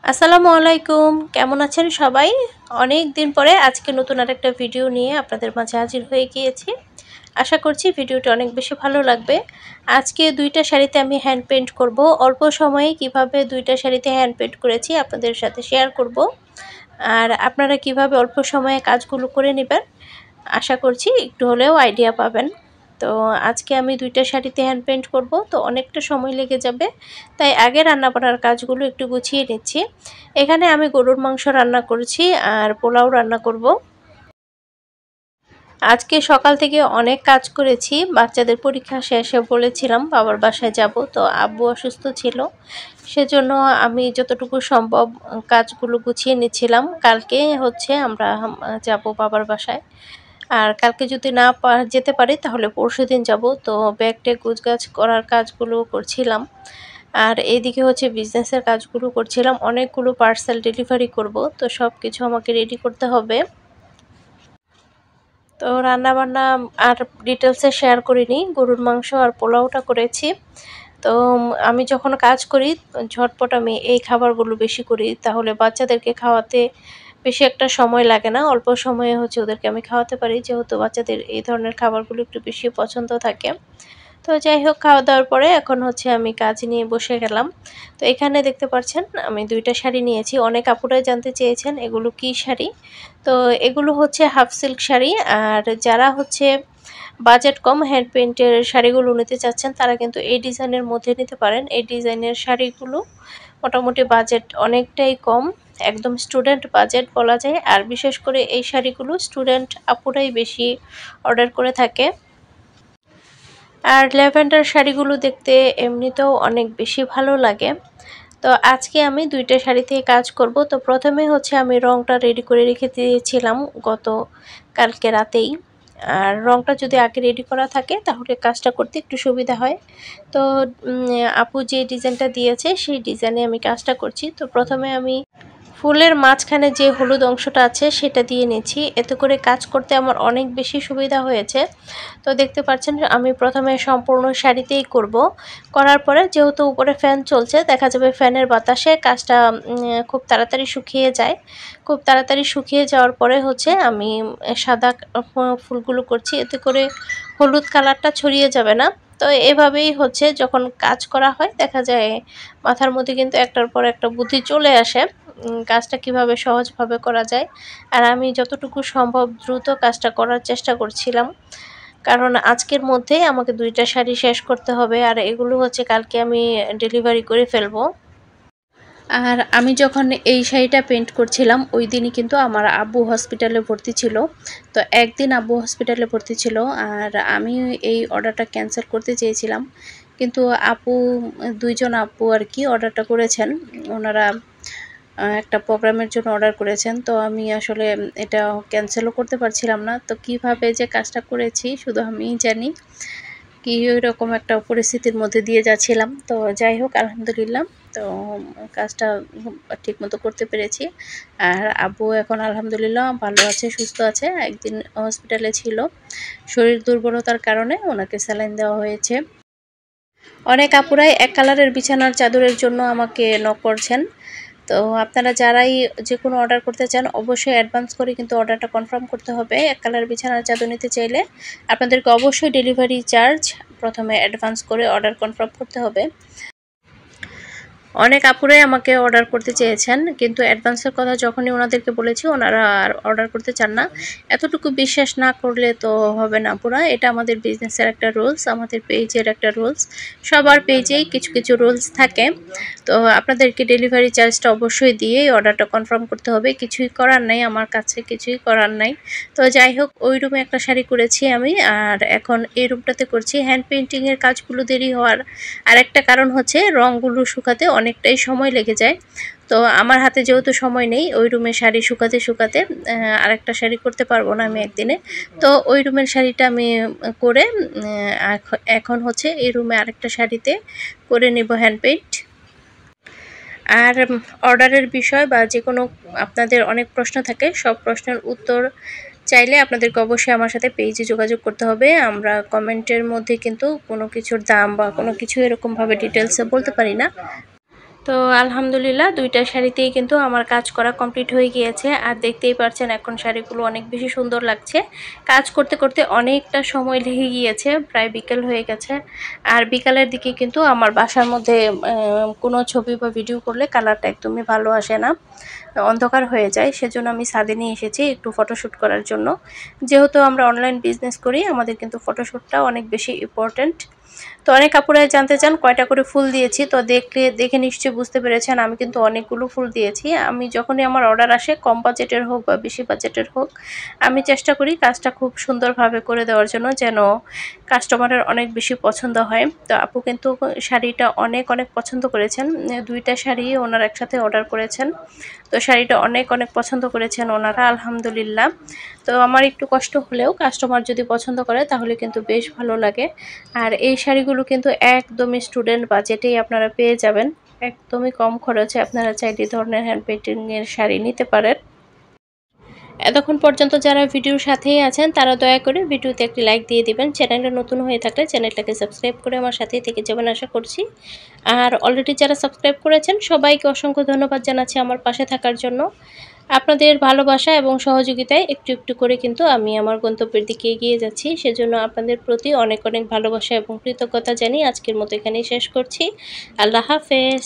আসসালামু আলাইকুম, কেমন আছেন সবাই? অনেক দিন পরে আজকে নতুন আরেকটা ভিডিও নিয়ে আপনাদের মাঝে হাজির হয়ে গিয়েছি। আশা করছি ভিডিওটা অনেক বেশি ভালো লাগবে। আজকে ২টা শাড়িতে আমি হ্যান্ড পেইন্ট করব। অল্প সময়ে কিভাবে ২টা শাড়িতে হ্যান্ড পেইন্ট করেছি আপনাদের সাথে শেয়ার করব। আর আপনারা কিভাবে অল্প সময়ে কাজগুলো করে নেবেন, আশা করছি একটু হলেও আইডিয়া পাবেন। তো আজকে আমি ২টা শাড়িতে হ্যান্ড পেইন্ট করব, তো অনেকটা সময় লেগে যাবে। তাই আগে রান্নাবান্নার কাজগুলো একটু গুছিয়ে নিচ্ছি। এখানে আমি গরুর মাংস রান্না করেছি আর পোলাও রান্না করব। আজকে সকাল থেকে অনেক কাজ করেছি। বাচ্চাদের পরীক্ষা শেষে বলেছিলাম বাবার বাসায় যাব, তো আব্বু অসুস্থ ছিল, সেজন্য আমি যতটুকু সম্ভব কাজগুলো গুছিয়ে নিচ্ছিলাম। কালকে হচ্ছে আমরা যাব বাবার বাসায়। আর কালকে যদি না যেতে পারি তাহলে পরশুদিন যাব। তো ব্যাগ ট্যাগ গোছগাছ করার কাজগুলো করছিলাম। আর এইদিকে হচ্ছে বিজনেসের কাজগুলো করছিলাম। অনেকগুলো পার্সেল ডেলিভারি করব, তো সব কিছু আমাকে রেডি করতে হবে। তো রান্নাবান্না আর ডিটেলসে শেয়ার করিনি, গরুর মাংস আর পোলাওটা করেছি। তো আমি যখন কাজ করি ঝটপট আমি এই খাবারগুলো বেশি করি, তাহলে বাচ্চাদেরকে খাওয়াতে বেশি একটা সময় লাগে না। অল্প সময়ে হচ্ছে ওদেরকে আমি খাওয়াতে পারি, যেহেতু বাচ্চাদের এই ধরনের খাবারগুলো একটু বেশি পছন্দ থাকে। তো যাই হোক, খাওয়া দাওয়ার পরে এখন হচ্ছে আমি কাজ নিয়ে বসে গেলাম। তো এখানে দেখতে পাচ্ছেন আমি 2টা শাড়ি নিয়েছি। অনেক আপুরাই জানতে চেয়েছেন এগুলো কী শাড়ি। তো এগুলো হচ্ছে হাফ সিল্ক শাড়ি। আর যারা হচ্ছে বাজেট কম হ্যান্ড পেইন্টের শাড়িগুলো নিতে চাচ্ছেন তারা কিন্তু এই ডিজাইনের মধ্যে নিতে পারেন। এই ডিজাইনের শাড়িগুলো মোটামুটি বাজেট অনেকটাই কম, একদম স্টুডেন্ট বাজেট বলা যায়। আর বিশেষ করে এই শাড়িগুলো স্টুডেন্ট আপুরাই বেশি অর্ডার করে থাকে। আর ল্যাভেন্ডার শাড়িগুলো দেখতে এমনিতেও অনেক বেশি ভালো লাগে। তো আজকে আমি 2টা শাড়ি থেকে কাজ করব। তো প্রথমে হচ্ছে আমি রংটা রেডি করে রেখে দিয়েছিলাম কালকে রাতেই। আর রংটা যদি আগে রেডি করা থাকে তাহলে কাজটা করতে একটু সুবিধা হয়। তো আপু যে ডিজাইনটা দিয়েছে সেই ডিজাইনে আমি কাজটা করছি। তো প্রথমে আমি ফুলের মাঝখানে যে হলুদ অংশটা আছে সেটা দিয়ে নিচ্ছি, এতে করে কাজ করতে আমার অনেক বেশি সুবিধা হয়েছে। তো দেখতে পাচ্ছেন আমি প্রথমে সম্পূর্ণ শাড়িতেই করব। করার পরে যেহেতু উপরে ফ্যান চলছে, দেখা যাবে ফ্যানের বাতাসে কাজটা খুব তাড়াতাড়ি শুকিয়ে যায়। খুব তাড়াতাড়ি শুকিয়ে যাওয়ার পরে হচ্ছে আমি সাদা ফুলগুলো করছি, এতে করে হলুদ কালারটা ছড়িয়ে যাবে না। তো এভাবেই হচ্ছে যখন কাজ করা হয় দেখা যায় মাথার মধ্যে কিন্তু একটার পর একটা বুদ্ধি চলে আসে কাজটা কিভাবে সহজভাবে করা যায়। আর আমি যতটুকু সম্ভব দ্রুত কাজটা করার চেষ্টা করছিলাম, কারণ আজকের মধ্যেই আমাকে 2টা শাড়ি শেষ করতে হবে। আর এগুলো হচ্ছে কালকে আমি ডেলিভারি করে ফেলবো। আর আমি যখন এই শাড়িটা পেইন্ট করছিলাম ওই দিনই কিন্তু আমার আব্বু হসপিটালে ভর্তি ছিল। তো একদিন আব্বু হসপিটালে ভর্তি ছিল আর আমি এই অর্ডারটা ক্যান্সেল করতে চেয়েছিলাম, কিন্তু দুইজন আপু আর কি অর্ডারটা করেছেন। ওনারা একটা প্রোগ্রামের জন্য অর্ডার করেছেন, তো আমি আসলে এটা ক্যান্সেলও করতে পারছিলাম না। তো কিভাবে যে কাজটা করেছি শুধু আমিই জানি, কি ওইরকম একটা পরিস্থিতির মধ্যে দিয়ে যাচ্ছিলাম। তো যাই হোক, আলহামদুলিল্লাহ, তো কাজটা ঠিকমতো করতে পেরেছি। আর আব্বু এখন আলহামদুলিল্লাহ ভালো আছে, সুস্থ আছে। একদিন হসপিটালে ছিল, শরীর দুর্বলতার কারণে ওনাকে স্যালাইন দেওয়া হয়েছে। অনেক আপুরাই এক কালারের বিছানার চাদরের জন্য আমাকে নক করছেন। তো আপনারা যারাই যে কোনো অর্ডার করতে চান অবশ্যই অ্যাডভান্স করে কিন্তু অর্ডারটা কনফার্ম করতে হবে। এক কালার বিছানার চাদর নিতে চাইলে আপনাদেরকে অবশ্যই ডেলিভারি চার্জ প্রথমে অ্যাডভান্স করে অর্ডার কনফার্ম করতে হবে। অনেক আপুরাই আমাকে অর্ডার করতে চেয়েছেন, কিন্তু অ্যাডভান্সের কথা যখনই ওনাদেরকে বলেছি ওনারা আর অর্ডার করতে চান না। এতটুকু বিশ্বাস না করলে তো হবে না আপুরা, এটা আমাদের বিজনেসের একটা রুলস, আমাদের পেজের একটা রুলস। সবার পেজেই কিছু কিছু রুলস থাকে। তো আপনাদেরকে ডেলিভারি চার্জটা অবশ্যই দিয়েই অর্ডারটা কনফার্ম করতে হবে। কিছুই করার নাই, আমার কাছে কিছুই করার নাই। তো যাই হোক, ওই রুমে একটা শাড়ি করেছি আমি, আর এখন এই রুমটাতে করছি। হ্যান্ড পেইন্টিংয়ের কাজগুলো দেরি হওয়ার আরেকটা কারণ হচ্ছে রঙগুলো শুকাতে অনেকটাই সময় লেগে যায়। তো আমার হাতে যেহেতু সময় নেই, ওই রুমে শাড়ি শুকাতে শুকাতে আরেকটা শাড়ি করতে পারবো না আমি একদিনে। তো ওই রুমের শাড়িটা আমি করে এখন হচ্ছে এই রুমে আরেকটা শাড়িতে করে নেব হ্যান্ড পেইন্ট। আর অর্ডারের বিষয় বা যে কোনো আপনাদের অনেক প্রশ্ন থাকে, সব প্রশ্নের উত্তর চাইলে আপনাদেরকে অবশ্যই আমার সাথে পেজে যোগাযোগ করতে হবে। আমরা কমেন্টের মধ্যে কিন্তু কোনো কিছুর দাম বা কোনো কিছু এরকমভাবে ডিটেলসে বলতে পারি না। তো আলহামদুলিল্লাহ ২টা শাড়িতেই কিন্তু আমার কাজ করা কমপ্লিট হয়ে গিয়েছে। আর দেখতেই পারছেন এখন শাড়িগুলো অনেক বেশি সুন্দর লাগছে। কাজ করতে, করতে অনেকটা সময় লেগে গিয়েছে। প্রায় বিকেল হয়ে গেছে। আর বিকালের দিকে কিন্তু আমার বাসার মধ্যে কোনো ছবি বা ভিডিও করলে কালারটা একদমই ভালো আসে না। অন্ধকার হয়ে যায়। সেজন্য আমি ছাদে নিয়ে এসেছি একটু ফটোশ্যুট করার জন্য। যেহেতু আমরা অনলাইন বিজনেস করি, আমাদের কিন্তু ফটোশ্যুটটা অনেক বেশি ইম্পোর্টেন্ট। তো অনেক আপুরাই জানতে চান কয়টা করে ফুল দিয়েছি। তো দেখে নিশ্চয়ই বুঝতে পেরেছেন আমি কিন্তু অনেকগুলো ফুল দিয়েছি। আমি যখনই আমার অর্ডার আসে কম বাজেটের হোক বা বেশি বাজেটের হোক, আমি চেষ্টা করি কাজটা খুব সুন্দরভাবে করে দেওয়ার জন্য, যেন কাস্টমারের অনেক বেশি পছন্দ হয়। তো আপু কিন্তু শাড়িটা অনেক পছন্দ করেছেন। ২টা শাড়ি ওনারা একসাথে অর্ডার করেছেন। তো শাড়িটা অনেক পছন্দ করেছেন ওনারা, আলহামদুলিল্লাহ। তো আমার একটু কষ্ট হলেও কাস্টমার যদি পছন্দ করে তাহলে কিন্তু বেশ ভালো লাগে। আর এই শাড়িগুলো কিন্তু একদমই স্টুডেন্ট বাজেটেই আপনারা পেয়ে যাবেন। একদমই কম খরচে আপনারা চাইলে এই ধরনের হ্যান্ড পেইন্টিং এর শাড়ি নিতে পারেন। এতক্ষণ পর্যন্ত যারা ভিডিওর সাথেই আছেন তারা দয়া করে ভিডিওতে একটি লাইক দিয়ে দিবেন। চ্যানেলটা নতুন হয়ে থাকলে চ্যানেলটাকে সাবস্ক্রাইব করে আমার সাথেই থেকে যাবেন আশা করছি। আর অলরেডি যারা সাবস্ক্রাইব করেছেন সবাইকে অসংখ্য ধন্যবাদ জানাচ্ছি আমার পাশে থাকার জন্য। আপনাদের ভালোবাসা এবং সহযোগিতায় একটু করে কিন্তু আমি আমার গন্তব্যের দিকে এগিয়ে যাচ্ছি। সেজন্য আপনাদের প্রতি অনেক ভালোবাসা এবং কৃতজ্ঞতা জানিয়ে আজকের মতো এখানেই শেষ করছি। আল্লাহ হাফেজ।